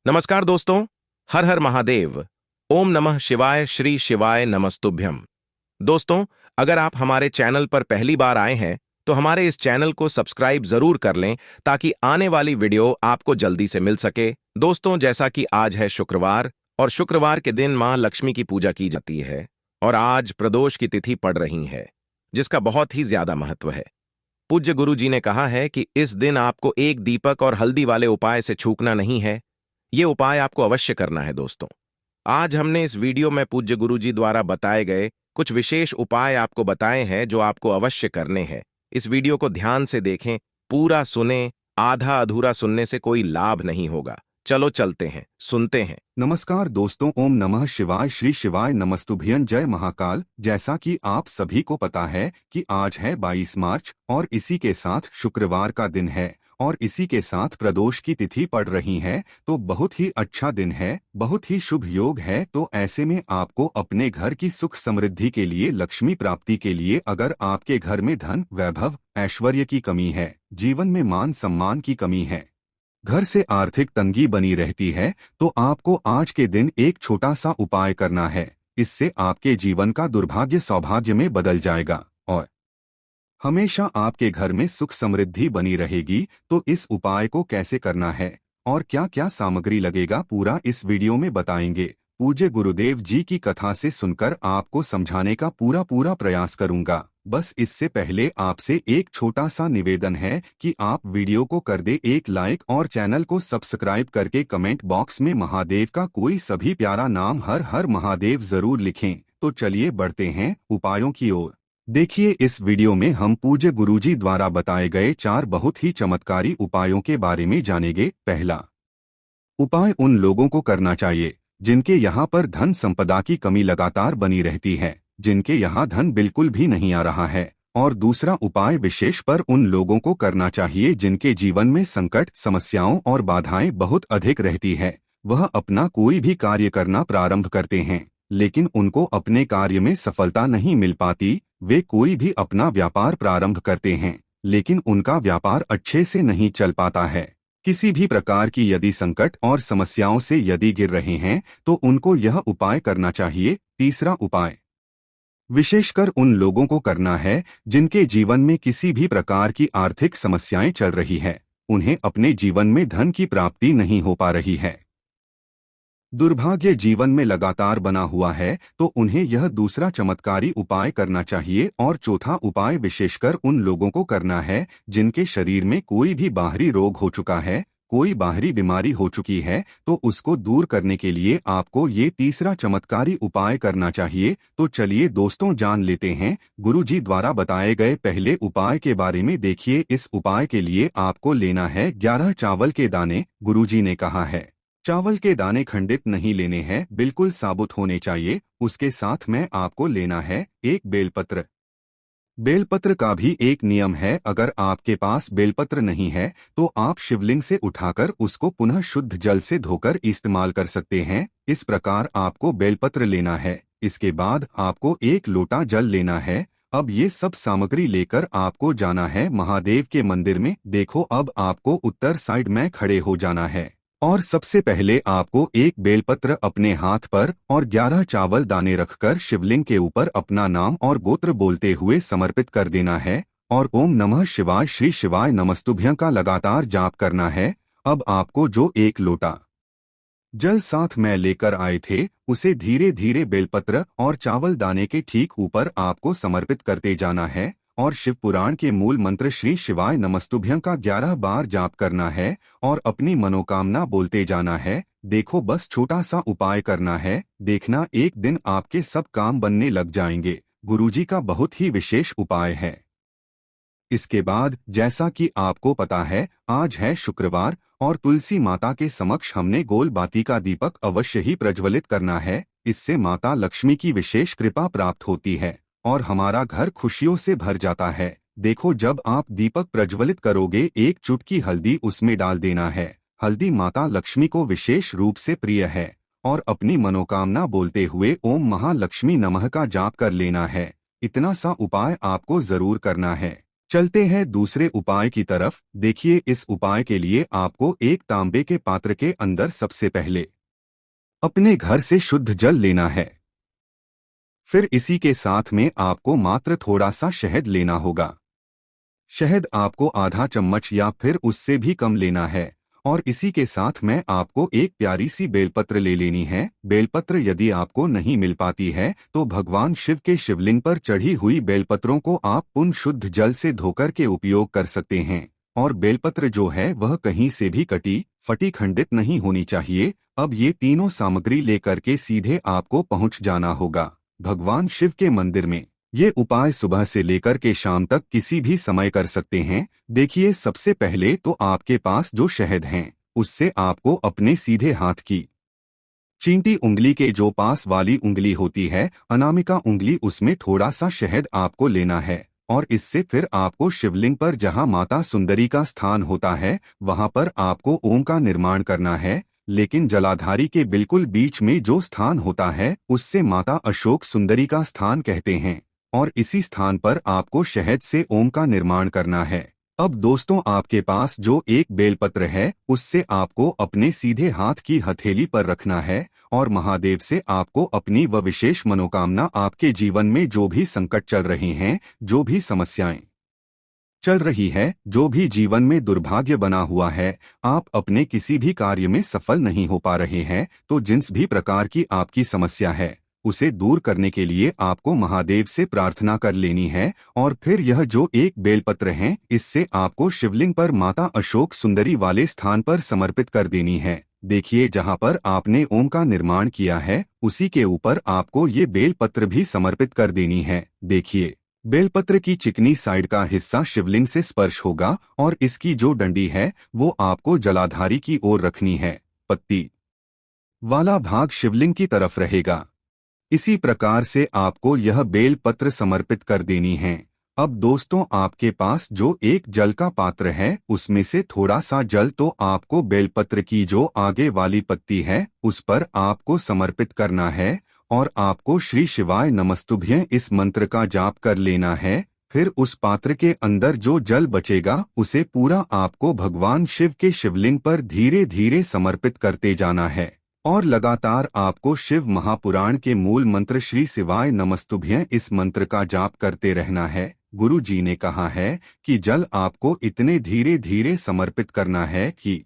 नमस्कार दोस्तों। हर हर महादेव। ओम नमः शिवाय। श्री शिवाय नमस्तुभ्यम। दोस्तों, अगर आप हमारे चैनल पर पहली बार आए हैं तो हमारे इस चैनल को सब्सक्राइब जरूर कर लें ताकि आने वाली वीडियो आपको जल्दी से मिल सके। दोस्तों, जैसा कि आज है शुक्रवार और शुक्रवार के दिन मां लक्ष्मी की पूजा की जाती है और आज प्रदोष की तिथि पड़ रही है, जिसका बहुत ही ज्यादा महत्व है। पूज्य गुरु जी ने कहा है कि इस दिन आपको एक दीपक और हल्दी वाले उपाय से चूकना नहीं है। ये उपाय आपको अवश्य करना है। दोस्तों, आज हमने इस वीडियो में पूज्य गुरु जी द्वारा बताए गए कुछ विशेष उपाय आपको बताए हैं जो आपको अवश्य करने हैं। इस वीडियो को ध्यान से देखें, पूरा सुने। आधा अधूरा सुनने से कोई लाभ नहीं होगा। चलो चलते हैं, सुनते हैं। नमस्कार दोस्तों, ओम नमः शिवाय। श्री शिवाय नमस्तुभ्यं। जय महाकाल। जैसा कि आप सभी को पता है कि आज है 22 मार्च और इसी के साथ शुक्रवार का दिन है और इसी के साथ प्रदोष की तिथि पड़ रही है, तो बहुत ही अच्छा दिन है, बहुत ही शुभ योग है। तो ऐसे में आपको अपने घर की सुख समृद्धि के लिए, लक्ष्मी प्राप्ति के लिए, अगर आपके घर में धन, वैभव, ऐश्वर्य की कमी है, जीवन में मान सम्मान की कमी है, घर से आर्थिक तंगी बनी रहती है, तो आपको आज के दिन एक छोटा सा उपाय करना है। इससे आपके जीवन का दुर्भाग्य सौभाग्य में बदल जाएगा और हमेशा आपके घर में सुख समृद्धि बनी रहेगी। तो इस उपाय को कैसे करना है और क्या क्या सामग्री लगेगा, पूरा इस वीडियो में बताएंगे। पूज्य गुरुदेव जी की कथा से सुनकर आपको समझाने का पूरा प्रयास करूंगा। बस इससे पहले आपसे एक छोटा सा निवेदन है कि आप वीडियो को कर दे एक लाइक और चैनल को सब्सक्राइब करके कमेंट बॉक्स में महादेव का कोई सभी प्यारा नाम हर हर महादेव जरूर लिखें। तो चलिए बढ़ते हैं उपायों की ओर। देखिए, इस वीडियो में हम पूज्य गुरुजी द्वारा बताए गए 4 बहुत ही चमत्कारी उपायों के बारे में जानेंगे। पहला उपाय उन लोगों को करना चाहिए जिनके यहाँ पर धन संपदा की कमी लगातार बनी रहती है, जिनके यहाँ धन बिल्कुल भी नहीं आ रहा है। और दूसरा उपाय विशेष पर उन लोगों को करना चाहिए जिनके जीवन में संकट, समस्याओं और बाधाएं बहुत अधिक रहती है। वह अपना कोई भी कार्य करना प्रारंभ करते हैं लेकिन उनको अपने कार्य में सफलता नहीं मिल पाती। वे कोई भी अपना व्यापार प्रारंभ करते हैं लेकिन उनका व्यापार अच्छे से नहीं चल पाता है। किसी भी प्रकार की यदि संकट और समस्याओं से यदि गिर रहे हैं तो उनको यह उपाय करना चाहिए। तीसरा उपाय विशेषकर उन लोगों को करना है जिनके जीवन में किसी भी प्रकार की आर्थिक समस्याएं चल रही है, उन्हें अपने जीवन में धन की प्राप्ति नहीं हो पा रही है, दुर्भाग्य जीवन में लगातार बना हुआ है, तो उन्हें यह दूसरा चमत्कारी उपाय करना चाहिए। और चौथा उपाय विशेषकर उन लोगों को करना है जिनके शरीर में कोई भी बाहरी रोग हो चुका है, कोई बाहरी बीमारी हो चुकी है, तो उसको दूर करने के लिए आपको ये तीसरा चमत्कारी उपाय करना चाहिए। तो चलिए दोस्तों, जान लेते हैं गुरुजी द्वारा बताए गए पहले उपाय के बारे में। देखिए, इस उपाय के लिए आपको लेना है 11 चावल के दाने। गुरुजी ने कहा है चावल के दाने खंडित नहीं लेने हैं, बिल्कुल साबुत होने चाहिए। उसके साथ में आपको लेना है एक बेलपत्र। बेलपत्र का भी एक नियम है, अगर आपके पास बेलपत्र नहीं है तो आप शिवलिंग से उठाकर उसको पुनः शुद्ध जल से धोकर इस्तेमाल कर सकते हैं। इस प्रकार आपको बेलपत्र लेना है। इसके बाद आपको एक लोटा जल लेना है। अब ये सब सामग्री लेकर आपको जाना है महादेव के मंदिर में। देखो, अब आपको उत्तर साइड में खड़े हो जाना है और सबसे पहले आपको एक बेलपत्र अपने हाथ पर और 11 चावल दाने रखकर शिवलिंग के ऊपर अपना नाम और गोत्र बोलते हुए समर्पित कर देना है और ओम नमः शिवाय, श्री शिवाय नमस्तुभ्यं का लगातार जाप करना है। अब आपको जो एक लोटा जल साथ में लेकर आए थे उसे धीरे धीरे बेलपत्र और चावल दाने के ठीक ऊपर आपको समर्पित करते जाना है और शिव पुराण के मूल मंत्र श्री शिवाय नमस्तुभ्यं का 11 बार जाप करना है और अपनी मनोकामना बोलते जाना है। देखो, बस छोटा सा उपाय करना है, देखना एक दिन आपके सब काम बनने लग जाएंगे। गुरुजी का बहुत ही विशेष उपाय है। इसके बाद जैसा कि आपको पता है, आज है शुक्रवार और तुलसी माता के समक्ष हमने गोल बाती का दीपक अवश्य ही प्रज्वलित करना है। इससे माता लक्ष्मी की विशेष कृपा प्राप्त होती है और हमारा घर खुशियों से भर जाता है। देखो, जब आप दीपक प्रज्वलित करोगे, एक चुटकी हल्दी उसमें डाल देना है। हल्दी माता लक्ष्मी को विशेष रूप से प्रिय है और अपनी मनोकामना बोलते हुए ओम महालक्ष्मी नमः का जाप कर लेना है। इतना सा उपाय आपको जरूर करना है। चलते हैं दूसरे उपाय की तरफ। देखिए, इस उपाय के लिए आपको एक तांबे के पात्र के अंदर सबसे पहले अपने घर से शुद्ध जल लेना है। फिर इसी के साथ में आपको मात्र थोड़ा सा शहद लेना होगा। शहद आपको आधा चम्मच या फिर उससे भी कम लेना है। और इसी के साथ में आपको एक प्यारी सी बेलपत्र ले लेनी है। बेलपत्र यदि आपको नहीं मिल पाती है तो भगवान शिव के शिवलिंग पर चढ़ी हुई बेलपत्रों को आप पुण्य शुद्ध जल से धोकर के उपयोग कर सकते हैं। और बेलपत्र जो है वह कहीं से भी कटी फटी खंडित नहीं होनी चाहिए। अब ये तीनों सामग्री लेकर के सीधे आपको पहुंच जाना होगा भगवान शिव के मंदिर में। ये उपाय सुबह से लेकर के शाम तक किसी भी समय कर सकते हैं। देखिए, सबसे पहले तो आपके पास जो शहद है उससे आपको अपने सीधे हाथ की चींटी उंगली के जो पास वाली उंगली होती है, अनामिका उंगली, उसमें थोड़ा सा शहद आपको लेना है। और इससे फिर आपको शिवलिंग पर जहां माता सुंदरी का स्थान होता है वहां पर आपको ओम का निर्माण करना है। लेकिन जलाधारी के बिल्कुल बीच में जो स्थान होता है उससे माता अशोक सुंदरी का स्थान कहते हैं। और इसी स्थान पर आपको शहद से ओम का निर्माण करना है। अब दोस्तों, आपके पास जो एक बेलपत्र है उससे आपको अपने सीधे हाथ की हथेली पर रखना है और महादेव से आपको अपनी वह विशेष मनोकामना, आपके जीवन में जो भी संकट चल रहे हैं, जो भी समस्याएं चल रही है, जो भी जीवन में दुर्भाग्य बना हुआ है, आप अपने किसी भी कार्य में सफल नहीं हो पा रहे हैं, तो जिस भी प्रकार की आपकी समस्या है उसे दूर करने के लिए आपको महादेव से प्रार्थना कर लेनी है। और फिर यह जो एक बेलपत्र है इससे आपको शिवलिंग पर माता अशोक सुंदरी वाले स्थान पर समर्पित कर देनी है। देखिए, जहां पर आपने ओम का निर्माण किया है उसी के ऊपर आपको ये बेलपत्र भी समर्पित कर देनी है। देखिए, बेलपत्र की चिकनी साइड का हिस्सा शिवलिंग से स्पर्श होगा और इसकी जो डंडी है वो आपको जलाधारी की ओर रखनी है। पत्ती वाला भाग शिवलिंग की तरफ रहेगा। इसी प्रकार से आपको यह बेल पत्र समर्पित कर देनी है। अब दोस्तों, आपके पास जो एक जल का पात्र है उसमें से थोड़ा सा जल तो आपको बेलपत्र की जो आगे वाली पत्ती है उस पर आपको समर्पित करना है। और आपको श्री शिवाय नमस्तुभ्यं इस मंत्र का जाप कर लेना है। फिर उस पात्र के अंदर जो जल बचेगा उसे पूरा आपको भगवान शिव के शिवलिंग पर धीरे धीरे समर्पित करते जाना है। और लगातार आपको शिव महापुराण के मूल मंत्र श्री शिवाय नमस्तुभ्यं इस मंत्र का जाप करते रहना है। गुरु जी ने कहा है कि जल आपको इतने धीरे धीरे समर्पित करना है कि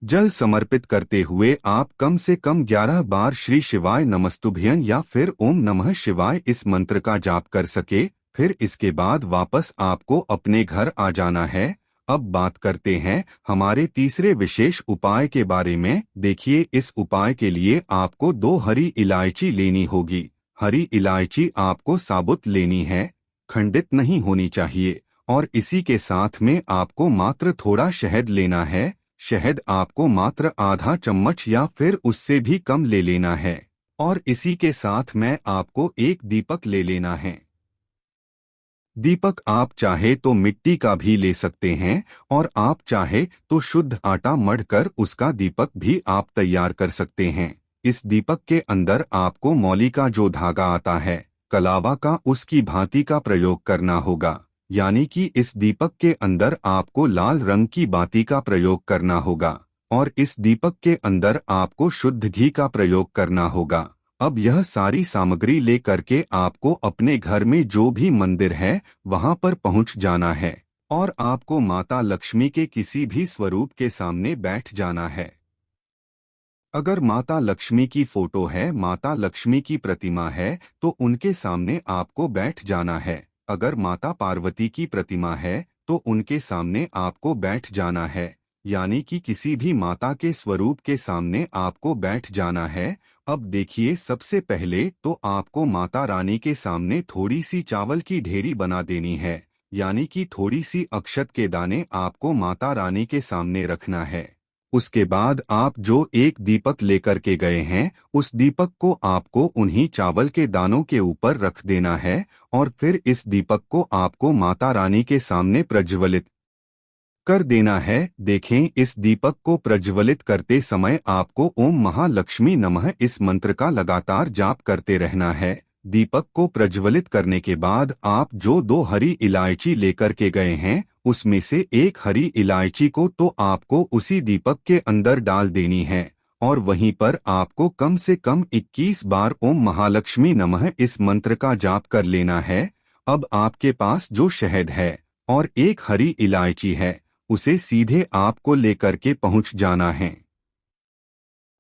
जल समर्पित करते हुए आप कम से कम 11 बार श्री शिवाय नमस्तुभ्यं या फिर ओम नमः शिवाय इस मंत्र का जाप कर सके। फिर इसके बाद वापस आपको अपने घर आ जाना है। अब बात करते हैं हमारे तीसरे विशेष उपाय के बारे में। देखिए, इस उपाय के लिए आपको 2 हरी इलायची लेनी होगी। हरी इलायची आपको साबुत लेनी है, खंडित नहीं होनी चाहिए। और इसी के साथ में आपको मात्र थोड़ा शहद लेना है। शहद आपको मात्र आधा चम्मच या फिर उससे भी कम ले लेना है। और इसी के साथ में आपको एक दीपक ले लेना है। दीपक आप चाहे तो मिट्टी का भी ले सकते हैं और आप चाहे तो शुद्ध आटा मढ़कर उसका दीपक भी आप तैयार कर सकते हैं। इस दीपक के अंदर आपको मौली का जो धागा आता है, कलावा का, उसकी भांति का प्रयोग करना होगा। यानी कि इस दीपक के अंदर आपको लाल रंग की बाती का प्रयोग करना होगा और इस दीपक के अंदर आपको शुद्ध घी का प्रयोग करना होगा। अब यह सारी सामग्री ले करके आपको अपने घर में जो भी मंदिर है वहां पर पहुंच जाना है और आपको माता लक्ष्मी के किसी भी स्वरूप के सामने बैठ जाना है। अगर माता लक्ष्मी की फोटो है, माता लक्ष्मी की प्रतिमा है, तो उनके सामने आपको बैठ जाना है। अगर माता पार्वती की प्रतिमा है तो उनके सामने आपको बैठ जाना है। यानी कि किसी भी माता के स्वरूप के सामने आपको बैठ जाना है। अब देखिए, सबसे पहले तो आपको माता रानी के सामने थोड़ी सी चावल की ढेरी बना देनी है। यानी कि थोड़ी सी अक्षत के दाने आपको माता रानी के सामने रखना है। उसके बाद आप जो एक दीपक लेकर के गए हैं उस दीपक को आपको उन्हीं चावल के दानों के ऊपर रख देना है और फिर इस दीपक को आपको माता रानी के सामने प्रज्वलित कर देना है। देखें, इस दीपक को प्रज्वलित करते समय आपको ओम महालक्ष्मी नमः इस मंत्र का लगातार जाप करते रहना है। दीपक को प्रज्वलित करने के बाद आप जो 2 हरी इलायची लेकर के गए हैं उसमें से एक हरी इलायची को तो आपको उसी दीपक के अंदर डाल देनी है और वहीं पर आपको कम से कम 21 बार ओम महालक्ष्मी नमः इस मंत्र का जाप कर लेना है। अब आपके पास जो शहद है और एक हरी इलायची है उसे सीधे आपको लेकर के पहुंच जाना है।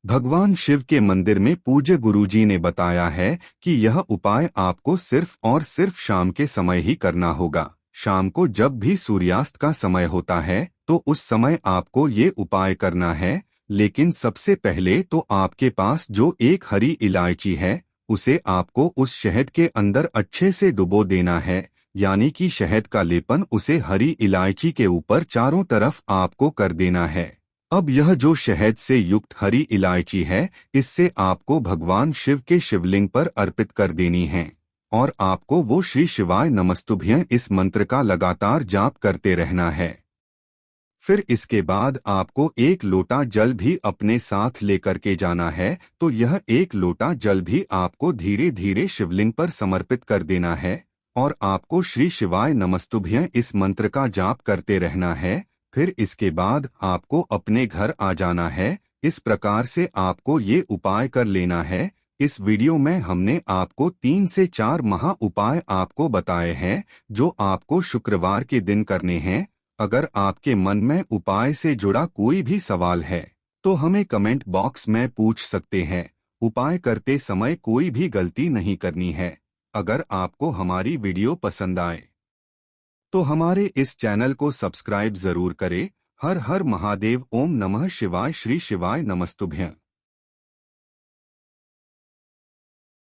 भगवान शिव के मंदिर में पूज्य गुरुजी ने बताया है कि यह उपाय आपको सिर्फ और सिर्फ शाम के समय ही करना होगा। शाम को जब भी सूर्यास्त का समय होता है तो उस समय आपको ये उपाय करना है, लेकिन सबसे पहले तो आपके पास जो एक हरी इलायची है उसे आपको उस शहद के अंदर अच्छे से डुबो देना है, यानी कि शहद का लेपन उसे हरी इलायची के ऊपर चारों तरफ आपको कर देना है। अब यह जो शहद से युक्त हरी इलायची है इससे आपको भगवान शिव के शिवलिंग पर अर्पित कर देनी है और आपको वो श्री शिवाय नमस्तुभ्यं इस मंत्र का लगातार जाप करते रहना है। फिर इसके बाद आपको 1 लोटा जल भी अपने साथ लेकर के जाना है, तो यह 1 लोटा जल भी आपको धीरे धीरे शिवलिंग पर समर्पित कर देना है और आपको श्री शिवाय नमस्तुभ्यं इस मंत्र का जाप करते रहना है। फिर इसके बाद आपको अपने घर आ जाना है। इस प्रकार से आपको ये उपाय कर लेना है। इस वीडियो में हमने आपको 3 से 4 महा उपाय आपको बताए हैं जो आपको शुक्रवार के दिन करने हैं। अगर आपके मन में उपाय से जुड़ा कोई भी सवाल है तो हमें कमेंट बॉक्स में पूछ सकते हैं। उपाय करते समय कोई भी गलती नहीं करनी है। अगर आपको हमारी वीडियो पसंद आए तो हमारे इस चैनल को सब्सक्राइब जरूर करें। हर हर महादेव। ओम नमः शिवाय। श्री शिवाय नमस्तुभ्यं।